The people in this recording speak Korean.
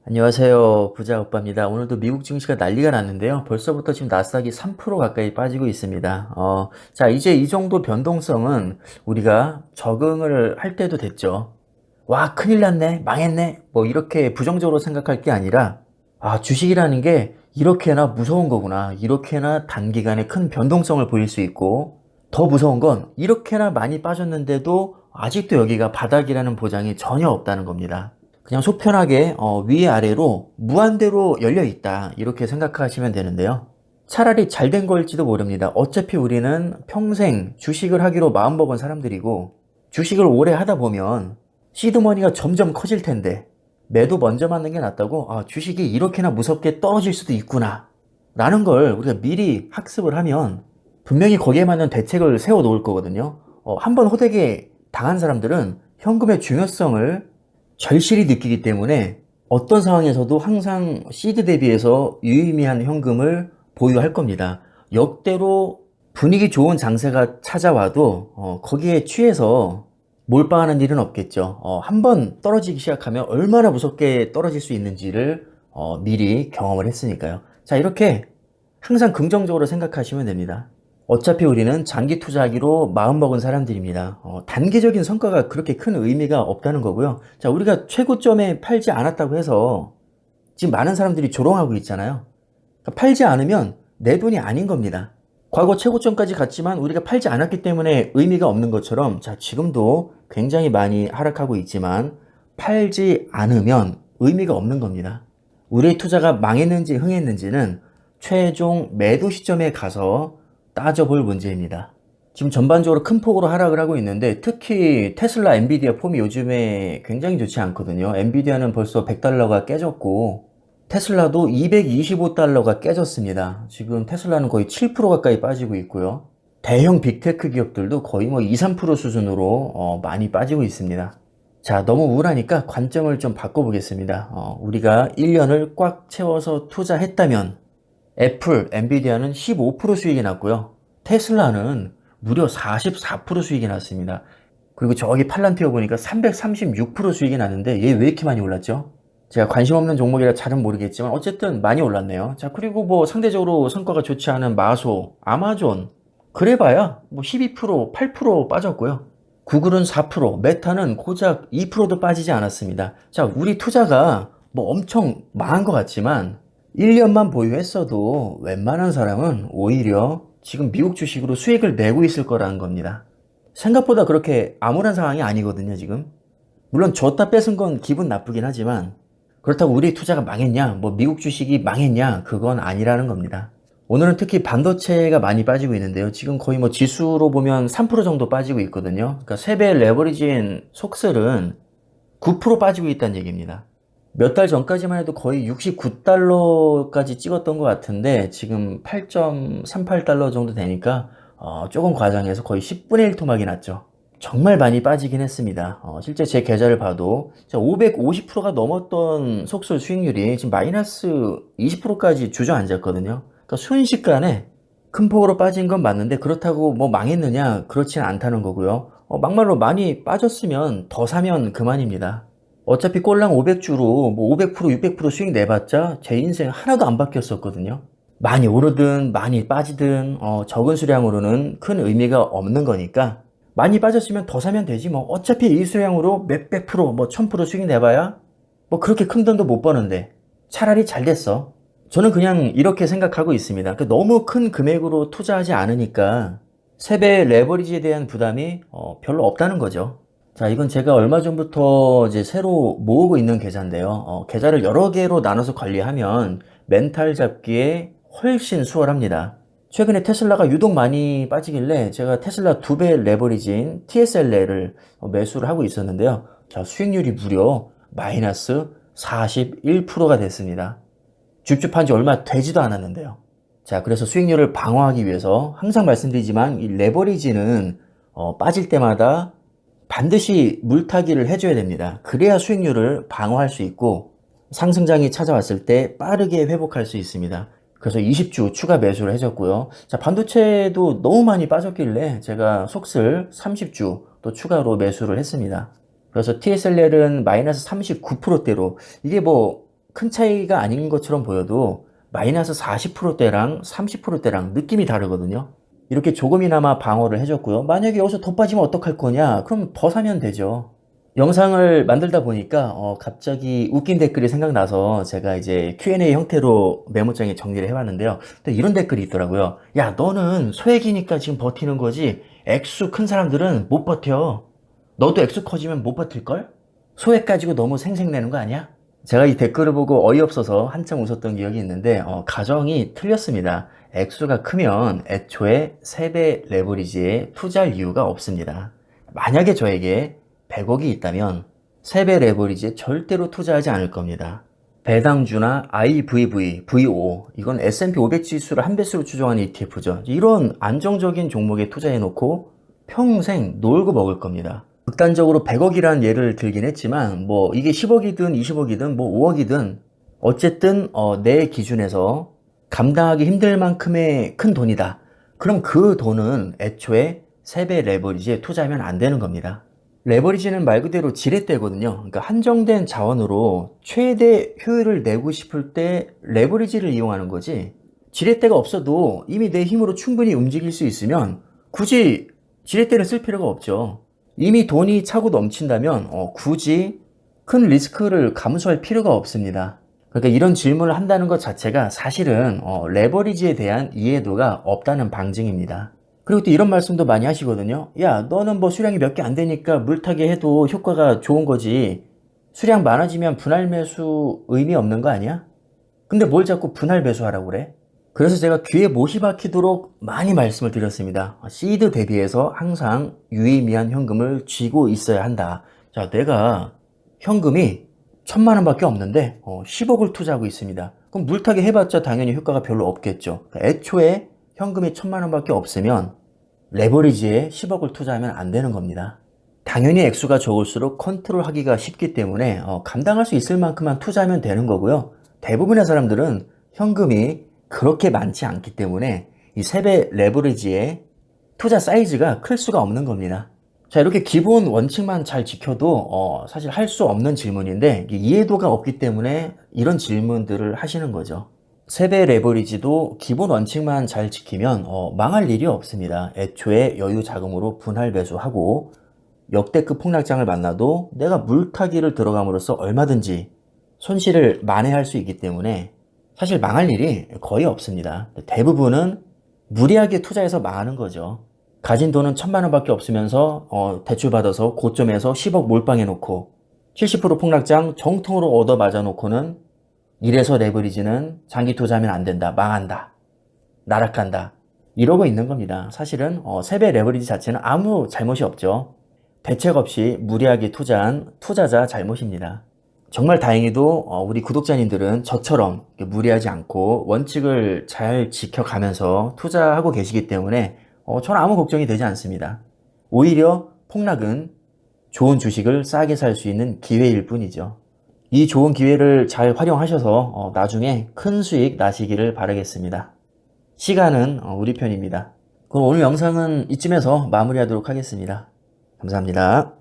안녕하세요. 부자 오빠입니다. 오늘도 미국 증시가 난리가 났는데요. 벌써부터 지금 나스닥이 3% 가까이 빠지고 있습니다. 자, 이제 이 정도 변동성은 우리가 적응을 할 때도 됐죠. 와, 큰일 났네, 망했네, 뭐 이렇게 부정적으로 생각할 게 아니라, 아, 주식이라는 게 이렇게나 무서운 거구나. 이렇게나 단기간에 큰 변동성을 보일 수 있고, 더 무서운 건 이렇게나 많이 빠졌는데도 아직도 여기가 바닥이라는 보장이 전혀 없다는 겁니다. 그냥 속편하게 위아래로 무한대로 열려 있다 이렇게 생각하시면 되는데요. 차라리 잘 된 걸지도 모릅니다. 어차피 우리는 평생 주식을 하기로 마음먹은 사람들이고, 주식을 오래 하다 보면 시드머니가 점점 커질 텐데 매도 먼저 맞는 게 낫다고, 아, 주식이 이렇게나 무섭게 떨어질 수도 있구나 라는 걸 우리가 미리 학습을 하면 분명히 거기에 맞는 대책을 세워 놓을 거거든요. 한번 호되게 당한 사람들은 현금의 중요성을 절실히 느끼기 때문에 어떤 상황에서도 항상 시드 대비해서 유의미한 현금을 보유할 겁니다. 역대로 분위기 좋은 장세가 찾아와도 거기에 취해서 몰빵하는 일은 없겠죠. 한번 떨어지기 시작하면 얼마나 무섭게 떨어질 수 있는지를 미리 경험을 했으니까요. 자, 이렇게 항상 긍정적으로 생각하시면 됩니다. 어차피 우리는 장기 투자하기로 마음먹은 사람들입니다. 단기적인 성과가 그렇게 큰 의미가 없다는 거고요. 자, 우리가 최고점에 팔지 않았다고 해서 지금 많은 사람들이 조롱하고 있잖아요. 그러니까 팔지 않으면 내 돈이 아닌 겁니다. 과거 최고점까지 갔지만 우리가 팔지 않았기 때문에 의미가 없는 것처럼, 자, 지금도 굉장히 많이 하락하고 있지만 팔지 않으면 의미가 없는 겁니다. 우리의 투자가 망했는지 흥했는지는 최종 매도 시점에 가서 따져볼 문제입니다. 지금 전반적으로 큰 폭으로 하락을 하고 있는데, 특히 테슬라, 엔비디아 폼이 요즘에 굉장히 좋지 않거든요. 엔비디아는 벌써 100달러가 깨졌고 테슬라도 225달러가 깨졌습니다. 지금 테슬라는 거의 7% 가까이 빠지고 있고요. 대형 빅테크 기업들도 거의 뭐 2, 3% 수준으로 많이 빠지고 있습니다. 자, 너무 우울하니까 관점을 좀 바꿔보겠습니다. 우리가 1년을 꽉 채워서 투자했다면 애플, 엔비디아는 15% 수익이 났고요. 테슬라는 무려 44% 수익이 났습니다. 그리고 저기 팔란티어 보니까 336% 수익이 났는데 얘 왜 이렇게 많이 올랐죠? 제가 관심 없는 종목이라 잘은 모르겠지만 어쨌든 많이 올랐네요. 자, 그리고 뭐 상대적으로 성과가 좋지 않은 마소, 아마존, 그래봐야 뭐 12%, 8% 빠졌고요. 구글은 4%, 메타는 고작 2%도 빠지지 않았습니다. 자, 우리 투자가 뭐 엄청 망한 것 같지만 1년만 보유했어도 웬만한 사람은 오히려 지금 미국 주식으로 수익을 내고 있을 거라는 겁니다. 생각보다 그렇게 암울한 상황이 아니거든요, 지금. 물론 줬다 뺏은 건 기분 나쁘긴 하지만 그렇다고 우리 투자가 망했냐, 뭐 미국 주식이 망했냐, 그건 아니라는 겁니다. 오늘은 특히 반도체가 많이 빠지고 있는데요. 지금 거의 뭐 지수로 보면 3% 정도 빠지고 있거든요. 그러니까 3배 레버리지인 속셀은 9% 빠지고 있다는 얘기입니다. 몇 달 전까지만 해도 거의 69달러까지 찍었던 것 같은데 지금 8.38달러 정도 되니까 조금 과장해서 거의 10분의 1 토막이 났죠. 정말 많이 빠지긴 했습니다. 실제 제 계좌를 봐도 550%가 넘었던 속설 수익률이 지금 마이너스 20%까지 주저앉았거든요. 그러니까 순식간에 큰 폭으로 빠진 건 맞는데 그렇다고 뭐 망했느냐? 그렇지는 않다는 거고요. 막말로 많이 빠졌으면 더 사면 그만입니다. 어차피 꼴랑 500주로 뭐 500%, 600% 수익 내봤자 제 인생 하나도 안 바뀌었었거든요. 많이 오르든 많이 빠지든 적은 수량으로는 큰 의미가 없는 거니까 많이 빠졌으면 더 사면 되지 뭐. 어차피 이 수량으로 몇백 프로, 뭐 1000% 수익 내봐야 뭐 그렇게 큰 돈도 못 버는데 차라리 잘 됐어. 저는 그냥 이렇게 생각하고 있습니다. 너무 큰 금액으로 투자하지 않으니까 세배 레버리지에 대한 부담이 별로 없다는 거죠. 자, 이건 제가 얼마 전부터 이제 새로 모으고 있는 계좌인데요. 계좌를 여러 개로 나눠서 관리하면 멘탈 잡기에 훨씬 수월합니다. 최근에 테슬라가 유독 많이 빠지길래 제가 테슬라 2배 레버리지인 TSLR을 매수를 하고 있었는데요. 자, 수익률이 무려 마이너스 41%가 됐습니다. 줍줍한 지 얼마 되지도 않았는데요. 자, 그래서 수익률을 방어하기 위해서 항상 말씀드리지만 이 레버리지는 빠질 때마다 반드시 물타기를 해줘야 됩니다. 그래야 수익률을 방어할 수 있고 상승장이 찾아왔을 때 빠르게 회복할 수 있습니다. 그래서 20주 추가 매수를 해줬고요. 자, 반도체도 너무 많이 빠졌길래 제가 속슬 30주 또 추가로 매수를 했습니다. 그래서 TSLR은 마이너스 39%대로, 이게 뭐 큰 차이가 아닌 것처럼 보여도 마이너스 40%대랑 30%대랑 느낌이 다르거든요. 이렇게 조금이나마 방어를 해줬고요. 만약에 여기서 더 빠지면 어떡할 거냐? 그럼 더 사면 되죠. 영상을 만들다 보니까 갑자기 웃긴 댓글이 생각나서 제가 이제 Q&A 형태로 메모장에 정리를 해봤는데요. 또 이런 댓글이 있더라고요. 야, 너는 소액이니까 지금 버티는 거지. 액수 큰 사람들은 못 버텨. 너도 액수 커지면 못 버틸걸? 소액 가지고 너무 생색내는 거 아니야? 제가 이 댓글을 보고 어이없어서 한참 웃었던 기억이 있는데 가정이 틀렸습니다. 액수가 크면 애초에 3배 레버리지에 투자할 이유가 없습니다. 만약에 저에게 100억이 있다면 3배 레버리지에 절대로 투자하지 않을 겁니다. 배당주나 IVV, VO 이건 S&P 500 지수를 한 배수로 추정하는 ETF죠. 이런 안정적인 종목에 투자해놓고 평생 놀고 먹을 겁니다. 극단적으로 100억이라는 예를 들긴 했지만 뭐 이게 10억이든 20억이든 뭐 5억이든 어쨌든 내 기준에서 감당하기 힘들 만큼의 큰 돈이다. 그럼 그 돈은 애초에 3배 레버리지에 투자하면 안 되는 겁니다. 레버리지는 말 그대로 지렛대거든요. 그러니까 한정된 자원으로 최대 효율을 내고 싶을 때 레버리지를 이용하는 거지. 지렛대가 없어도 이미 내 힘으로 충분히 움직일 수 있으면 굳이 지렛대를 쓸 필요가 없죠. 이미 돈이 차고 넘친다면 굳이 큰 리스크를 감수할 필요가 없습니다. 그러니까 이런 질문을 한다는 것 자체가 사실은 레버리지에 대한 이해도가 없다는 방증입니다. 그리고 또 이런 말씀도 많이 하시거든요. 야, 너는 뭐 수량이 몇 개 안 되니까 물타기 해도 효과가 좋은 거지. 수량 많아지면 분할 매수 의미 없는 거 아니야? 근데 뭘 자꾸 분할 매수하라고 그래? 그래서 제가 귀에 못이 박히도록 많이 말씀을 드렸습니다. 시드 대비해서 항상 유의미한 현금을 쥐고 있어야 한다. 자, 내가 현금이 1000만 원밖에 없는데 10억을 투자하고 있습니다. 그럼 물타기 해봤자 당연히 효과가 별로 없겠죠. 그러니까 애초에 현금이 1000만 원밖에 없으면 레버리지에 10억을 투자하면 안 되는 겁니다. 당연히 액수가 적을수록 컨트롤하기가 쉽기 때문에 감당할 수 있을 만큼만 투자하면 되는 거고요. 대부분의 사람들은 현금이 그렇게 많지 않기 때문에 이 3배 레버리지의 투자 사이즈가 클 수가 없는 겁니다. 자, 이렇게 기본 원칙만 잘 지켜도 사실 할 수 없는 질문인데 이해도가 없기 때문에 이런 질문들을 하시는 거죠. 3배 레버리지도 기본 원칙만 잘 지키면 망할 일이 없습니다. 애초에 여유 자금으로 분할 매수하고 역대급 폭락장을 만나도 내가 물타기를 들어감으로써 얼마든지 손실을 만회할 수 있기 때문에 사실 망할 일이 거의 없습니다. 대부분은 무리하게 투자해서 망하는 거죠. 가진 돈은 1000만 원밖에 없으면서 대출 받아서 고점에서 10억 몰빵해 놓고 70% 폭락장 정통으로 얻어 맞아 놓고는 이래서 레버리지는 장기 투자하면 안 된다. 망한다. 나락간다. 이러고 있는 겁니다. 사실은 3배 레버리지 자체는 아무 잘못이 없죠. 대책 없이 무리하게 투자한 투자자 잘못입니다. 정말 다행히도 우리 구독자님들은 저처럼 무리하지 않고 원칙을 잘 지켜가면서 투자하고 계시기 때문에 저는 아무 걱정이 되지 않습니다. 오히려 폭락은 좋은 주식을 싸게 살 수 있는 기회일 뿐이죠. 이 좋은 기회를 잘 활용하셔서 나중에 큰 수익 나시기를 바라겠습니다. 시간은 우리 편입니다. 그럼 오늘 영상은 이쯤에서 마무리하도록 하겠습니다. 감사합니다.